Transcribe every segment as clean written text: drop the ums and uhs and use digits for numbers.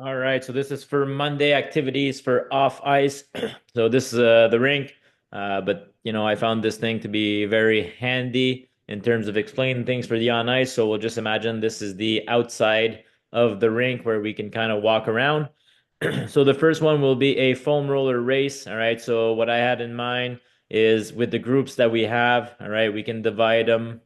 All right, so this is for Monday activities for off ice. So this is the rink, but I found this thing to be very handy in terms of explaining things for the on ice. So we'll just imagine this is the outside of the rink where we can kind of walk around. So the first one will be a foam roller race. All right, so what I had in mind is with the groups that we have, all right, we can divide them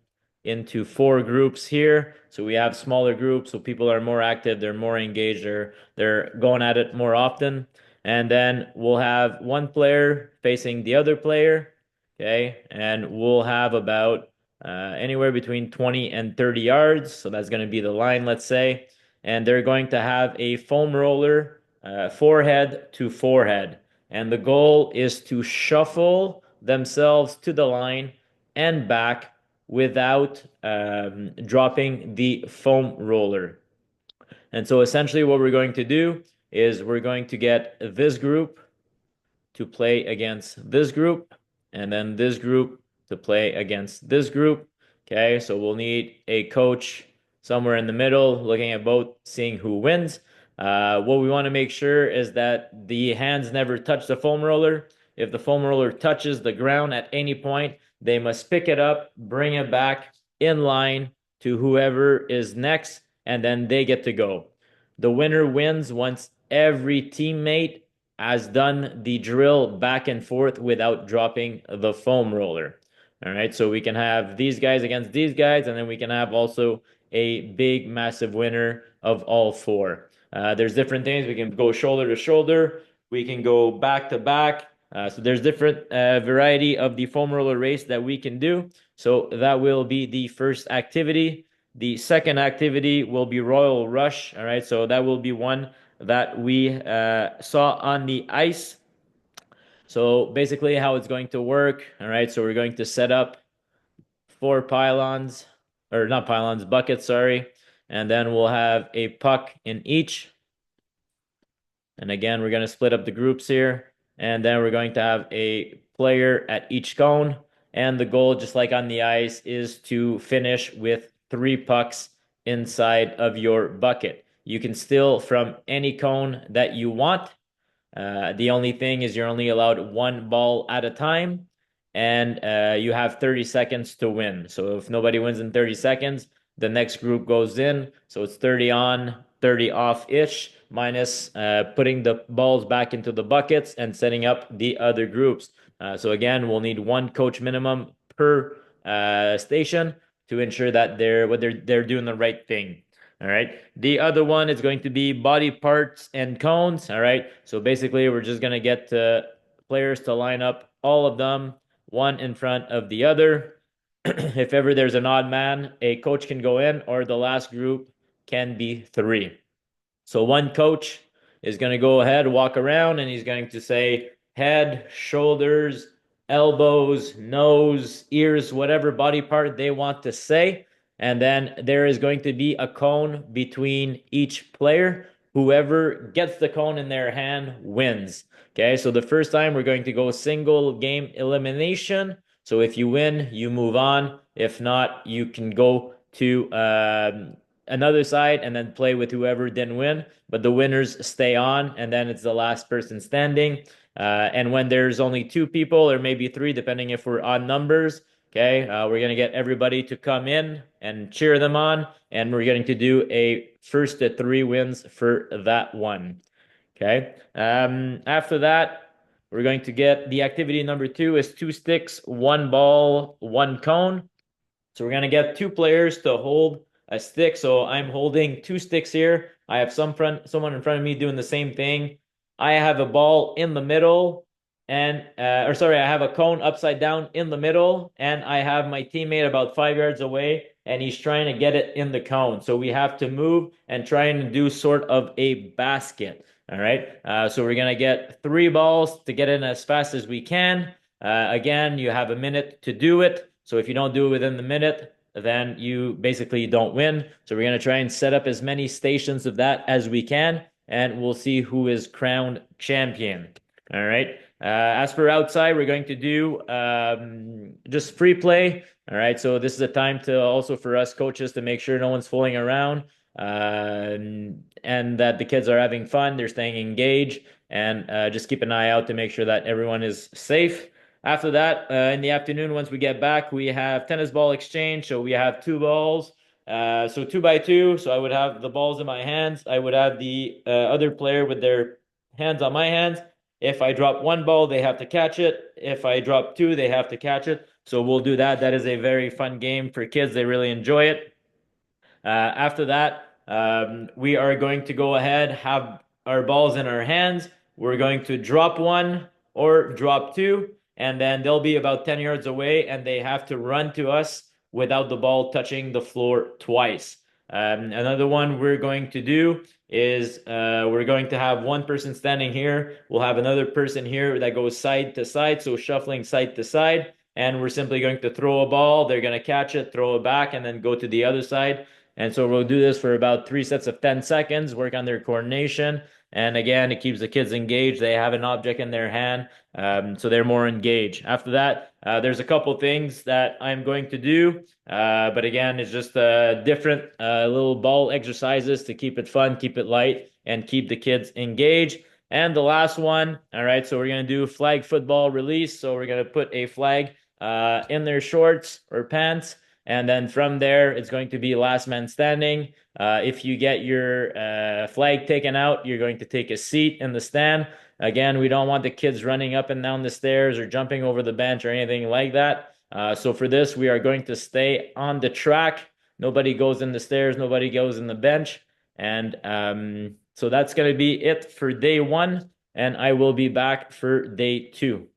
into four groups here. So we have smaller groups, so people are more active, they're more engaged, they're going at it more often. And then we'll have one player facing the other player, okay? And we'll have about anywhere between 20 and 30 yards. So that's going to be the line, let's say. And they're going to have a foam roller forehead to forehead. And the goal is to shuffle themselves to the line and back without dropping the foam roller. And so essentially what we're going to do is we're going to get this group to play against this group, and then this group to play against this group. Okay, so we'll need a coach somewhere in the middle, looking at both, seeing who wins. What we want to make sure is that the hands never touch the foam roller. If the foam roller touches the ground at any point, they must pick it up, bring it back in line to whoever is next, and then they get to go. The winner wins once every teammate has done the drill back and forth without dropping the foam roller. All right, so we can have these guys against these guys, and then we can have also a big, massive winner of all four. There's different things. We can go shoulder to shoulder. We can go back to back. So there's different variety of the foam roller race that we can do. So that will be the first activity. The second activity will be Royal Rush. All right, so that will be one that we saw on the ice. So basically how it's going to work, all right, so we're going to set up four pylons, or not pylons, buckets, sorry, and then we'll have a puck in each. And again, we're going to split up the groups here, and then we're going to have a player at each cone. And the goal, just like on the ice, is to finish with three pucks inside of your bucket. You can steal from any cone that you want. The only thing is you're only allowed one ball at a time, and you have 30 seconds to win. So if nobody wins in 30 seconds, the next group goes in. So it's 30 on, 30 off-ish, minus putting the balls back into the buckets and setting up the other groups. So again, we'll need one coach minimum per station to ensure that they're doing the right thing. All right. The other one is going to be body parts and cones. All right. So basically, we're just going to get players to line up all of them, one in front of the other. If ever there's an odd man, a coach can go in, or the last group can be three. So one coach is going to go ahead, walk around, and he's going to say head, shoulders, elbows, nose, ears, whatever body part they want to say. And then there is going to be a cone between each player. Whoever gets the cone in their hand wins. Okay, so the first time we're going to go single game elimination. So if you win, you move on. If not, you can go to another side and then play with whoever didn't win. But the winners stay on, and then it's the last person standing. And when there's only two people or maybe three, depending if we're odd numbers, okay, we're going to get everybody to come in and cheer them on. And we're going to do a first to three wins for that one. Okay. After that, we're going to get the activity number two is two sticks, one ball, one cone. So we're going to get two players to hold a stick. So I'm holding two sticks here. I have someone in front of me doing the same thing. I have a ball in the middle and or sorry, I have a cone upside down in the middle, and I have my teammate about 5 yards away, and he's trying to get it in the cone. So we have to move and try and do sort of a basket. All right. So we're gonna get three balls to get in as fast as we can. Again, you have a minute to do it. So if you don't do it within the minute, then you basically don't win. So we're going to try and set up as many stations of that as we can, and we'll see who is crowned champion. All right. As for outside, we're going to do just free play. All right. So this is a time to also for us coaches to make sure no one's fooling around. and that the kids are having fun, they're staying engaged, and just keep an eye out to make sure that everyone is safe. After that, in the afternoon, once we get back, we have tennis ball exchange. So we have two balls. So 2 by 2. So I would have the balls in my hands. I would have the other player with their hands on my hands. If I drop one ball, they have to catch it. If I drop two, they have to catch it. So we'll do that. That is a very fun game for kids. They really enjoy it. After that, we are going to go ahead, have our balls in our hands. We're going to drop one or drop two, and then they'll be about 10 yards away, and they have to run to us without the ball touching the floor twice. Another one we're going to do is we're going to have one person standing here. We'll have another person here that goes side to side, so shuffling side to side. And we're simply going to throw a ball. They're going to catch it, throw it back, and then go to the other side. And so we'll do this for about 3 sets of 10 seconds, work on their coordination. And again, it keeps the kids engaged. They have an object in their hand, so they're more engaged. After that, there's a couple things that I'm going to do. But again, it's just different little ball exercises to keep it fun, keep it light, and keep the kids engaged. And the last one, all right, so we're going to do flag football release. So we're going to put a flag in their shorts or pants. And then from there, it's going to be last man standing. If you get your flag taken out, you're going to take a seat in the stand. Again, we don't want the kids running up and down the stairs or jumping over the bench or anything like that. So for this, we are going to stay on the track. Nobody goes in the stairs, nobody goes in the bench. And so that's going to be it for day one. And I will be back for day two.